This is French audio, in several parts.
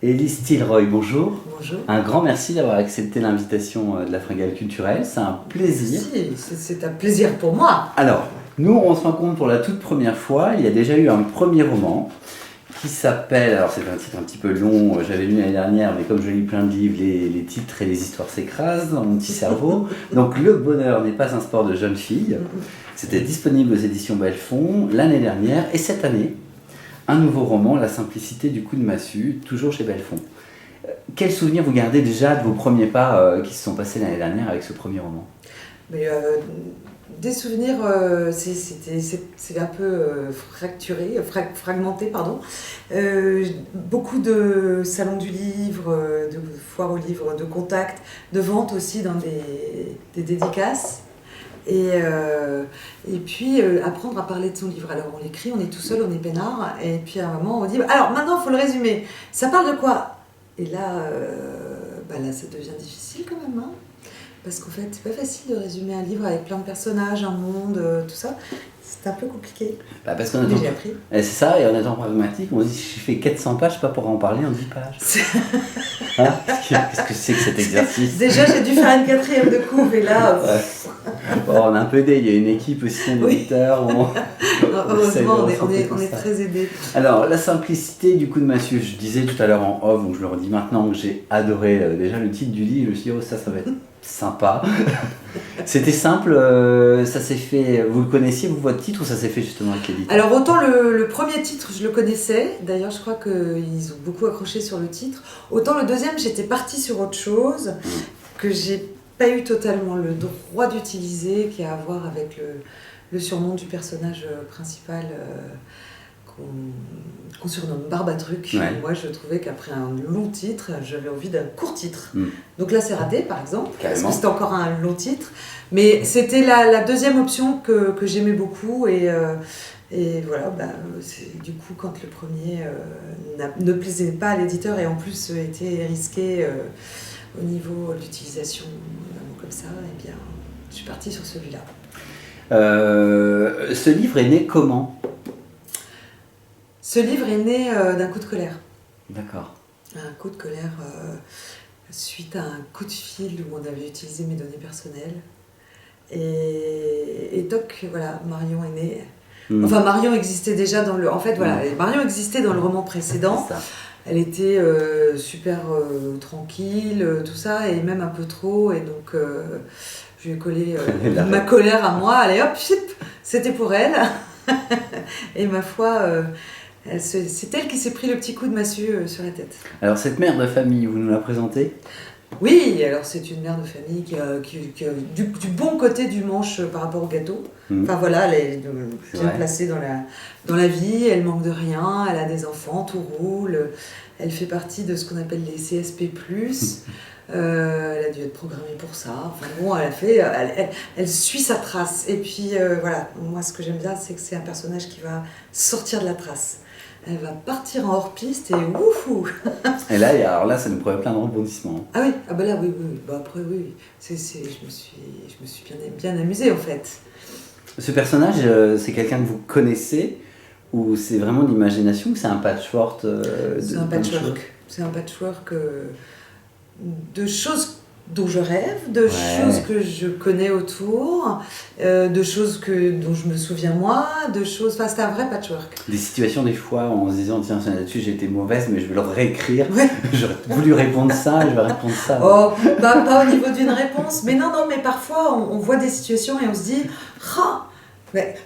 Élise Tilroy, bonjour. Bonjour. Un grand merci d'avoir accepté l'invitation de la Fringale Culturelle, c'est un plaisir. C'est un plaisir pour moi. Alors, nous on se rencontre pour la toute première fois, il y a déjà eu un premier roman qui s'appelle, alors c'est un titre un petit peu long, j'avais lu l'année dernière, mais comme je lis plein de livres, les titres et les histoires s'écrasent dans mon petit cerveau. Donc Le bonheur n'est pas un sport de jeune fille. C'était disponible aux éditions Belfond l'année dernière et cette année. Un nouveau roman, La simplicité du coup de massue, toujours chez Belfond. Quels souvenirs vous gardez déjà de vos premiers pas qui se sont passés l'année dernière avec ce premier roman? Des souvenirs, c'est un peu fragmenté, pardon. Beaucoup de salons du livre, de foires au livre, de contacts, de ventes aussi dans des dédicaces. Et puis apprendre à parler de son livre. Alors on l'écrit, on est tout seul, on est peinard, et puis à un moment on dit alors maintenant il faut le résumer. Ça parle de quoi? Et là, là ça devient difficile quand même, hein, parce qu'en fait c'est pas facile de résumer un livre avec plein de personnages, un monde, tout ça. C'est un peu compliqué. Parce qu'on j'ai appris. C'est ça, et en étant pragmatique, on se dit si je fais 400 pages, c'est pas pour en parler en 10 pages. Hein? Qu'est-ce que c'est que cet exercice? Déjà j'ai dû faire une 4e de couve et là... Bon, on a un peu aidé, il y a une équipe aussi, un éditeur. Heureusement, on est très aidés. Alors, la simplicité du coup de massue, je disais tout à l'heure en off, donc je le redis maintenant que j'ai adoré déjà le titre du livre, je me suis dit, oh, ça va être sympa. C'était simple, ça s'est fait, vous le connaissiez, vous, votre titre, ou ça s'est fait justement avec l'éditeur? Alors, autant le premier titre, je le connaissais, d'ailleurs, je crois qu'ils ont beaucoup accroché sur le titre, autant le deuxième, j'étais partie sur autre chose, que j'ai pas eu totalement le droit d'utiliser, qui a à voir avec le surnom du personnage principal qu'on surnomme Barbatruc. Ouais. Moi, je trouvais qu'après un long titre, j'avais envie d'un court titre. Donc là, c'est raté, par exemple, parce que c'était encore un long titre. Mais c'était la deuxième option que j'aimais beaucoup. Et voilà, du coup, quand le premier ne plaisait pas à l'éditeur et en plus était risqué au niveau de l'utilisation comme ça, eh bien, je suis partie sur celui-là. Ce livre est né comment? Ce livre est né d'un coup de colère. D'accord. Un coup de colère suite à un coup de fil où on avait utilisé mes données personnelles. Et toc, voilà, Marion est née. Enfin, Marion existait déjà dans le... En fait, voilà, Marion existait dans le roman précédent. C'est ça. Elle était super tranquille, tout ça, et même un peu trop. Et donc, je lui ai collé ma colère à moi. Allez hop, c'était pour elle. Et ma foi... c'est elle qui s'est pris le petit coup de massue sur la tête. Alors cette mère de famille, vous nous la présentez? Oui, alors c'est une mère de famille qui a du bon côté du manche par rapport au gâteau. Enfin voilà, elle est bien placée dans la vie, elle manque de rien, elle a des enfants, tout roule. Elle fait partie de ce qu'on appelle les CSP+. Elle a dû être programmée pour ça. Enfin bon, elle suit sa trace. Et puis voilà, moi ce que j'aime bien, c'est que c'est un personnage qui va sortir de la trace. Elle va partir en hors-piste et oufou. Et là, alors là, ça nous prouve plein de rebondissements. Ah oui, là, oui. Après, oui. Je me suis bien amusée, en fait. Ce personnage, c'est quelqu'un que vous connaissez, ou c'est vraiment l'imagination, ou c'est un patchwork C'est un patchwork. C'est un patchwork de choses dont je rêve, de choses que je connais autour, de choses dont je me souviens moi, de choses... Enfin, c'est un vrai patchwork. Des situations, des fois, en se disant, tiens, là-dessus, j'ai été mauvaise, mais je vais le réécrire. Ouais. J'aurais voulu répondre ça, et je vais répondre ça. Oh, pas au niveau d'une réponse, mais non, mais parfois, on voit des situations et on se dit...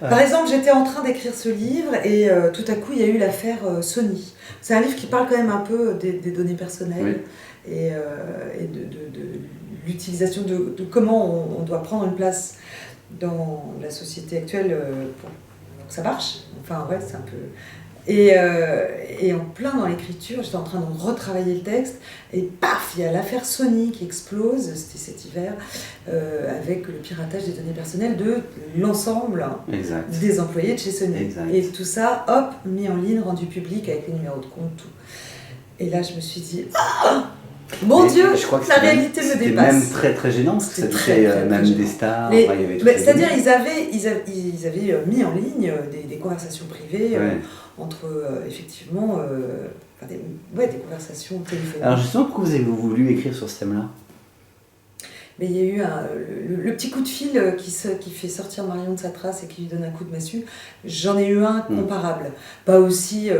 Par exemple, j'étais en train d'écrire ce livre et tout à coup, il y a eu l'affaire Sony. C'est un livre qui parle quand même un peu des données personnelles. Et de l'utilisation de comment on doit prendre une place dans la société actuelle pour que ça marche. Enfin, ouais, c'est un peu... Et en plein dans l'écriture, j'étais en train de retravailler le texte, et paf, il y a l'affaire Sony qui explose, c'était cet hiver, avec le piratage des données personnelles de l'ensemble des employés de chez Sony. Exact. Et tout ça, hop, mis en ligne, rendu public avec les numéros de compte, tout. Et là, je me suis dit... Mon Dieu, je crois que la réalité me dépasse. C'était même très très gênant, parce que ça touchait même des stars. C'est-à-dire, ils avaient mis en ligne des conversations privées entre effectivement des conversations téléphoniques. Alors justement, pourquoi vous avez voulu écrire sur ce thème-là? Mais il y a eu le petit coup de fil qui fait sortir Marion de sa trace et qui lui donne un coup de massue. J'en ai eu un comparable. Pas aussi,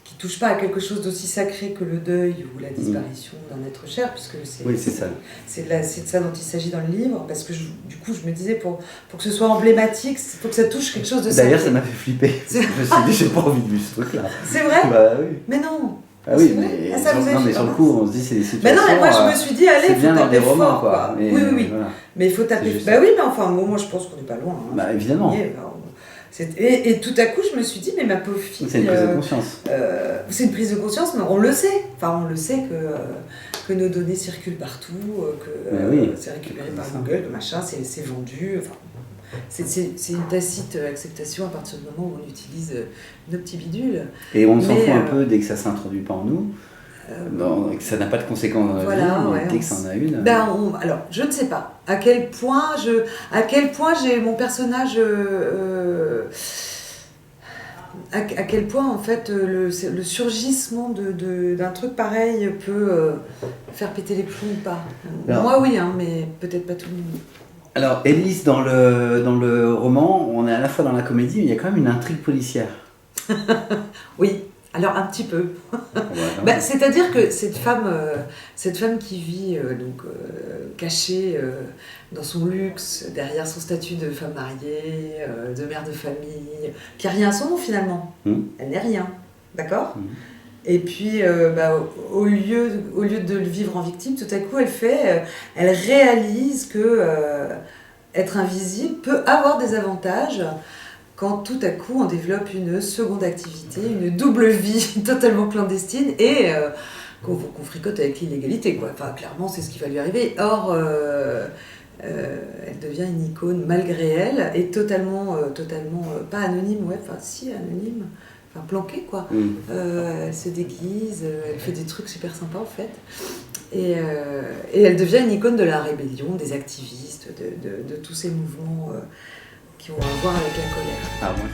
qui touche pas à quelque chose d'aussi sacré que le deuil ou la disparition d'un être cher, puisque c'est ça. C'est de ça dont il s'agit dans le livre, parce que du coup je me disais, pour que ce soit emblématique, il faut que ça touche quelque chose de sacré. D'ailleurs, ça m'a fait flipper. Je me suis dit, j'ai pas envie de vivre ce truc-là. C'est vrai? Bah oui. Mais non. Ah oui, mais, mais sur le coup, on se dit c'est des situations. Mais non, mais moi je me suis dit, allez, il faut taper fort. Romans, quoi. Mais, oui. Voilà. Mais il faut taper fort. Bah oui, mais enfin, moi je pense qu'on n'est pas loin. Hein. Bah évidemment. Et tout à coup, je me suis dit, mais ma pauvre fille. C'est une prise de conscience. C'est une prise de conscience, mais on le sait. Enfin, on le sait que nos données circulent partout, que c'est récupéré par Google, que machin, c'est vendu. Enfin, c'est une tacite acceptation à partir du moment où on utilise nos petits bidules. Et on s'en fout un peu dès que ça ne s'introduit pas en nous, que ça n'a pas de conséquences dans la vie, mais dès que ça en a une. Alors, je ne sais pas à quel point j'ai mon personnage. À quel point en fait le surgissement d'un truc pareil peut faire péter les plombs ou pas. Alors, moi oui, hein, mais peut-être pas tout le monde. Alors, Élise, dans le roman, on est à la fois dans la comédie, mais il y a quand même une intrigue policière. Oui, alors un petit peu. C'est-à-dire que cette femme qui vit cachée dans son luxe, derrière son statut de femme mariée, de mère de famille, qui n'a rien à son nom finalement. Elle n'est rien, d'accord ? Et puis, au lieu de le vivre en victime, tout à coup, elle réalise que être invisible peut avoir des avantages quand tout à coup on développe une seconde activité, une double vie totalement clandestine et qu'on fricote avec l'illégalité, quoi. Enfin, clairement, c'est ce qui va lui arriver. Or, elle devient une icône malgré elle et totalement pas anonyme, anonyme. Enfin, planquée, quoi. Elle se déguise, elle fait des trucs super sympas, en fait. Et elle devient une icône de la rébellion, des activistes, de tous ces mouvements qui ont à voir avec la colère. Ah, moi.